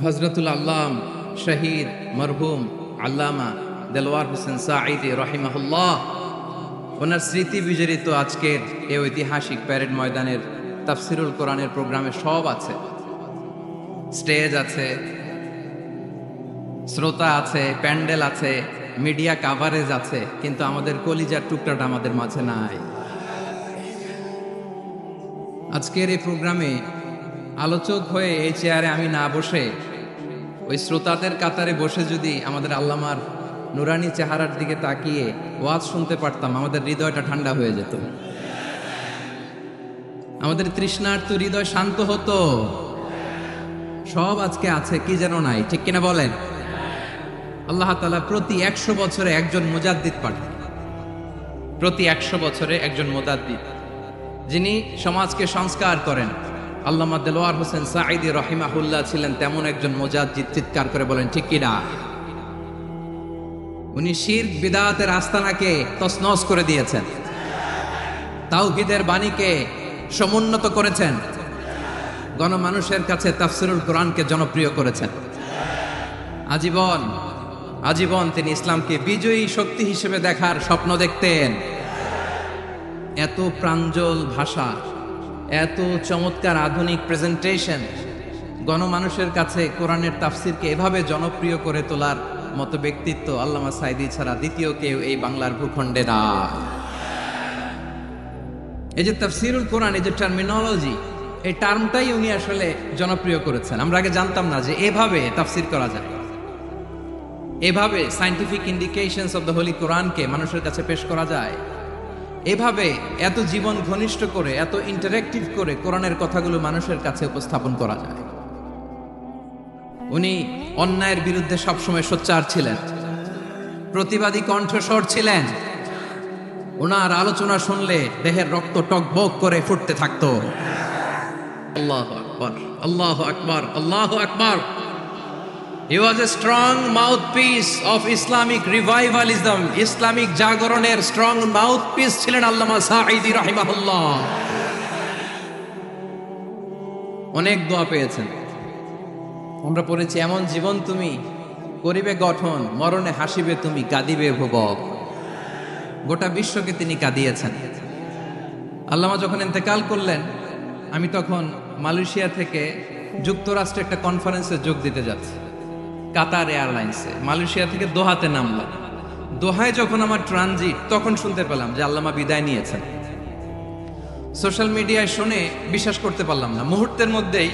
হজরতুল আল্লাম শহীদ মরহুম আল্লামা দেলওয়ার হোসেন সাঈদী রহিমাহুল্লাহ ওনার স্মৃতি বিজড়িত আজকের এই ঐতিহাসিক প্যারেড ময়দানের তাফসিরুল কোরআনের প্রোগ্রামে সব আছে। স্টেজ আছে, শ্রোতা আছে, প্যান্ডেল আছে, মিডিয়া কাভারেজ আছে, কিন্তু আমাদের কলিজার টুকরাটা আমাদের মাঝে নাই। আজকের এই প্রোগ্রামে আলোচক হয়ে এই চেয়ারে আমি না বসে ওই শ্রোতাদের কাতারে বসে যদি আমাদের আল্লামার নুরানি চেহারার দিকে তাকিয়ে ওয়াজ শুনতে পারতাম, আমাদের হৃদয়টা ঠান্ডা হয়ে যেত, আমাদের তৃষ্ণার্ত হৃদয় শান্ত হতো। সব আজকে আছে, কি যেন নাই, ঠিক কিনা বলেন? আল্লাহ তাআলা প্রতি 100 বছরে একজন মুজাদ্দিদ পাঠান, প্রতি 100 বছরে একজন মুজাদ্দিদ, যিনি সমাজকে সংস্কার করেন। আল্লামা দেলওয়ার হোসেন সাঈদী রহিমাহুল্লাহ ছিলেন তেমন একজন মুজাদ্দিদ। চিৎকার করে বলেন ঠিক কিনা? উনি শিরক বিদআতের আস্তানাকে তছনছ করে দিয়েছেন, তাওহীদের বাণীকে সমুন্নত করেছেন, গণমানুষের কাছে তাফসিরুল কোরআনকে জনপ্রিয় করেছেন। আজীবন তিনি ইসলামকে বিজয়ী শক্তি হিসেবে দেখার স্বপ্ন দেখতেন। এত প্রাঞ্জল ভাষা, এত চমৎকার আধুনিক প্রেজেন্টেশন, গণমানুষের কাছে কোরআনের তাফসিরকে এভাবে জনপ্রিয় করে তোলার মতো ব্যক্তিত্ব আল্লামা সাঈদী ছাড়া দ্বিতীয় কেউ এই বাংলার ভূখণ্ডে না। এই যে তাফসিরুল কোরআন, এই যে টার্মিনোলজি, এই টার্মটাই উনি আসলে জনপ্রিয় করেছেন। আমরা আগে জানতাম না যে এভাবে তাফসির করা যায়, এভাবে scientific indications of the Holi কোরআনকে মানুষের কাছে পেশ করা যায়, এভাবে এত জীবন ঘনিষ্ঠ করে, এত ইন্টারেক্টিভ করে কোরআনের কথাগুলো মানুষের কাছে উপস্থাপন করা যায়। উনি অন্যায়ের বিরুদ্ধে সবসময় সোচ্চার ছিলেন, প্রতিবাদী কণ্ঠস্বর ছিলেন। ওনার আলোচনা শুনলে দেহের রক্ত টকবক করে ফুটতে থাকতো। আল্লাহু আকবার, আল্লাহু আকবার, আল্লাহু আকবার। He was a strong mouthpiece of Islamic revivalism. Islamic জাগরণের স্ট্রং মাউথপিস ছিলেন আল্লামা সাঈদী রাহিমাহুল্লাহ। অনেক দোয়া পেয়েছেন, আমরা পড়েছি, এমন জীবন তুমি করিবে গঠন, মরণে হাসিবে তুমি, কাঁদিবে ভুবক। গোটা বিশ্বকে তিনি কাঁদিয়েছেন। আল্লামা যখন ইন্তেকাল করলেন, আমি তখন মালয়েশিয়া থেকে যুক্তরাষ্ট্রে একটা কনফারেন্সে যোগ দিতে যাচ্ছি, কাতার এয়ারলাইন্সে। মালয়েশিয়া থেকে দোহাতে নামলাম। দোহায় যখন আমার ট্রানজিট, তখন শুনতে পেলাম যে আল্লামা বিদায় নিয়েছেন। সোশ্যাল মিডিয়ায় শুনে বিশ্বাস করতে পারলাম না। মুহূর্তের মধ্যেই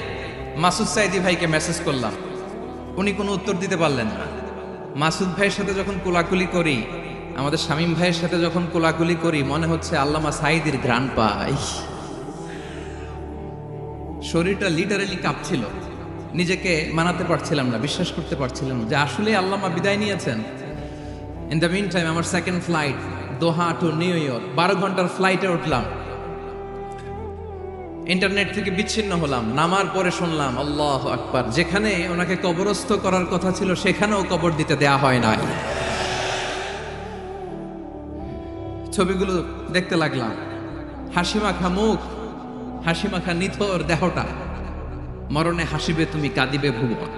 মাসুদ সাঈদী ভাইকে মেসেজ করলাম, উনি কোনো উত্তর দিতে পারলেন না। মাসুদ ভাইয়ের সাথে যখন কোলাকুলি করি, আমাদের শামীম ভাইয়ের সাথে যখন কোলাকুলি করি, মনে হচ্ছে আল্লামা সাঈদীর ঘ্রাণ পাই। শরীরটা লিটারালি কাঁপছিল, নিজেকে মানাতে পারছিলাম না, বিশ্বাস করতে পারছিলাম না যে আসলে আল্লামা বিদায় নিয়েছেন। ইন দ্য মিন টাইম আমার সেকেন্ড ফ্লাইট, দোহা টু নিউ ইয়র্ক, 12 ঘন্টার ফ্লাইটে উঠলাম। ইন্টারনেট থেকে বিচ্ছিন্ন হলাম। নামার পরে শুনলাম আল্লাহু আকবার, যেখানে ওনাকে কবরস্থ করার কথা ছিল সেখানেও কবর দিতে দেয়া হয় নাই। ছবিগুলো দেখতে লাগলাম, হাসি মাখা মুখ, হাসি মাখা নিথর দেহটা, মরণে হাসিবে তুমি, কাঁদিবে ভুবন।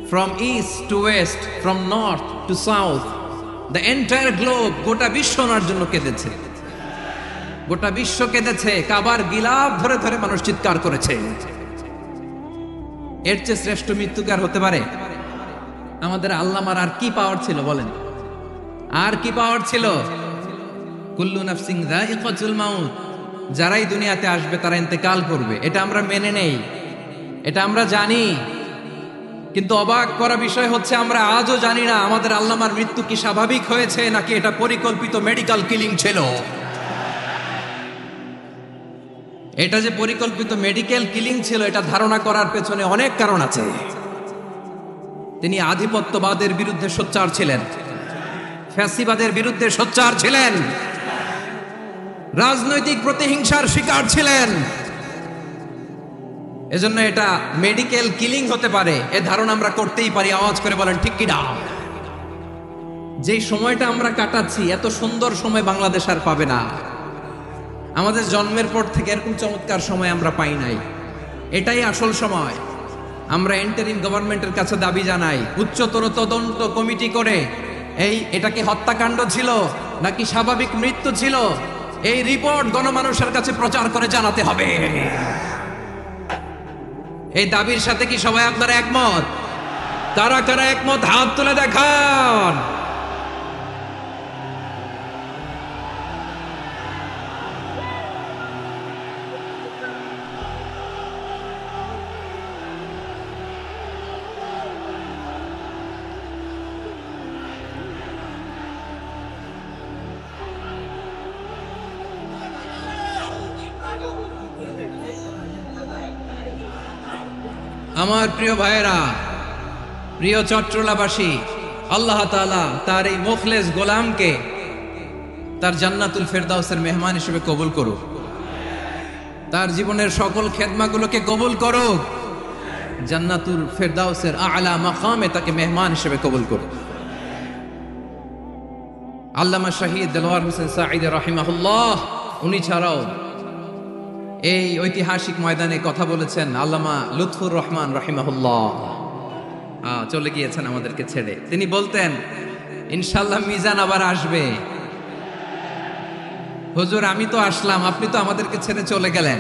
From east to west, from north to south, the entire globe, গোটা বিশ্ব ওনার জন্য কেঁদেছে, গোটা বিশ্ব কেঁদেছে। কাবার গিলাফ ধরে ধরে মানুষ চিৎকার করেছে। এর চেয়ে শ্রেষ্ঠ মৃত্যুকে আর হতে পারে? আমাদের আল্লামার আর কি পাওয়ার ছিল বলেন? আর কি পাওয়ার ছিল? কুল্লু নাফসিন যায়িকাতুল মাউত, যারাই দুনিয়াতে আসবে তারা ইন্তেকাল করবে, এটা আমরা মেনে নেই, এটা আমরা জানি। কিন্তু অবাক করা বিষয় হচ্ছে, আমরা আজও জানি না আমাদের আল্লামার মৃত্যু কি স্বাভাবিক হয়েছে নাকি এটা পরিকল্পিত মেডিকেল কিলিং ছিল। এটা যে পরিকল্পিত মেডিকেল কিলিং ছিল, এটা ধারণা করার পেছনে অনেক কারণ আছে। তিনি আধিপত্যবাদের বিরুদ্ধে সোচ্চার ছিলেন, ফ্যাসিবাদের বিরুদ্ধে সোচ্চার ছিলেন, রাজনৈতিক প্রতিহিংসার শিকার ছিলেন। এজন্য এটা মেডিকেল কিলিং হতে পারে এ ধারণা আমরা করতেই পারি। আওয়াজ করে বলেন ঠিক কিনা? যেই সময়টা আমরা কাটাচ্ছি, এত সুন্দর সময় বাংলাদেশ আর পাবে না। আমাদের জন্মের পর থেকে এরকম চমৎকার সময় আমরা পাই নাই। এটাই আসল সময়। আমরা ইন্টারিম গভর্নমেন্টের কাছে দাবি জানাই, উচ্চতর তদন্ত কমিটি করে এটা কি হত্যাকাণ্ড ছিল নাকি স্বাভাবিক মৃত্যু ছিল, এই রিপোর্ট গণমানুষের কাছে প্রচার করে জানাতে হবে। এই দাবির সাথে কি সবাই আপনারা একমত? কারা কারা একমত হাত তুলে দেখান। আমার প্রিয় ভাইয়েরা, প্রিয় চট্টলাবাসী, আল্লাহ তাআলা তার এই মুখলেস গোলামকে তার জান্নাতুল ফেরদাউসের মেহমান হিসেবে কবুল করুক, তার জীবনের সকল খেদমাগুলোকে কবুল করুক, জান্নাতুল ফেরদাউসের আলা মাকামে তাকে মেহমান হিসেবে কবুল করুক। আল্লামা শহীদ দেলোয়ার হোসেন সাঈদী রাহিমাহুল্লাহ, উনি ছাড়াও এই ঐতিহাসিক ময়দানে কথা বলেছেন আল্লামা লুৎফুর রহমান রাহিমাহুল্লাহ, চলে গিয়েছেন আমাদেরকে ছেড়ে। তিনি বলতেন, ইনশাআল্লাহ মিজান আবার আসবে। হুজুর আমি তো আসলাম, আপনি তো আমাদেরকে ছেড়ে চলে গেলেন।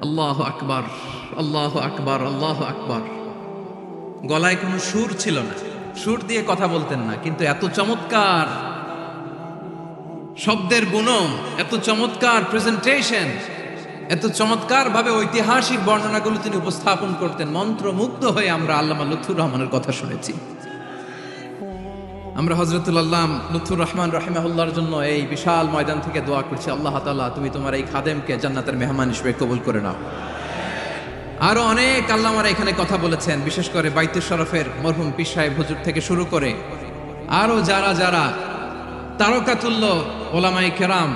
আল্লাহু আকবার, আল্লাহু আকবার, আল্লাহু আকবার। গলায় কোনো সুর ছিল না, সুর দিয়ে কথা বলতেন না, কিন্তু এত চমৎকার শব্দের বুনন, এত চমৎকার প্রেজেন্টেশন, এত চমৎকার ভাবে ঐতিহাসিক বর্ণনাগুলো তিনি উপস্থাপন করতেন। মন্ত্রমুগ্ধ হয়ে আমরা আল্লামা লুৎফুর রহমানের কথা শুনেছি। আমরা হযরতুল আল্লাম লুৎফুর রহমান রাহিমাহুল্লাহর জন্য এই বিশাল ময়দান থেকে দোয়া করছি, আল্লাহ তাআলা তুমি তোমার এই খাদেমকে জান্নাতের মেহমান হিসেবে কবুল করে নাও। আরো অনেক আল্লামারা এখানে কথা বলেছেন, বিশেষ করে বাইতুল শরফের মরহুম পীর সাহেব হুজুর থেকে শুরু করে আরো যারা যারা তারকাতুল্য ওলামায়ে কেরাম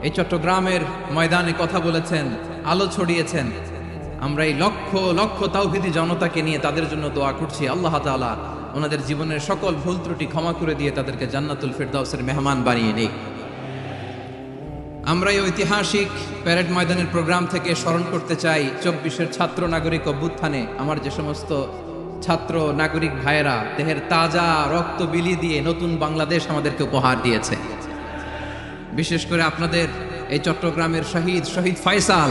এই চট্টগ্রামের ময়দানে কথা বলেছেন, আলো ছড়িয়েছেন। আমরা এই লক্ষ লক্ষ তাওহীদি জনতাকে নিয়ে তাদের জন্য দোয়া করছি, আল্লাহ তাআলা ওনাদের জীবনের সকল ভুল ত্রুটি ক্ষমা করে দিয়ে তাদেরকে জান্নাতুল ফেরদাউসের মেহমান বানিয়ে নিক। আমরা এই ঐতিহাসিক প্যারেড ময়দানের প্রোগ্রাম থেকে স্মরণ করতে চাই 24-এর ছাত্র নাগরিক অভ্যুত্থানে আমার যে সমস্ত ছাত্র নাগরিক ভাইয়েরা দেহের তাজা রক্ত বিলি দিয়ে নতুন বাংলাদেশ আমাদেরকে উপহার দিয়েছে। বিশেষ করে আপনাদের এই চট্টগ্রামের শহীদ ফয়সাল,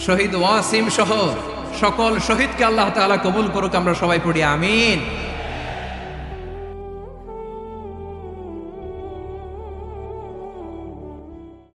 শহীদ ওয়াসিম সহ সকল শহীদকে আল্লাহ তাআলা কবুল করুক। আমরা সবাই পড়ি আমিন।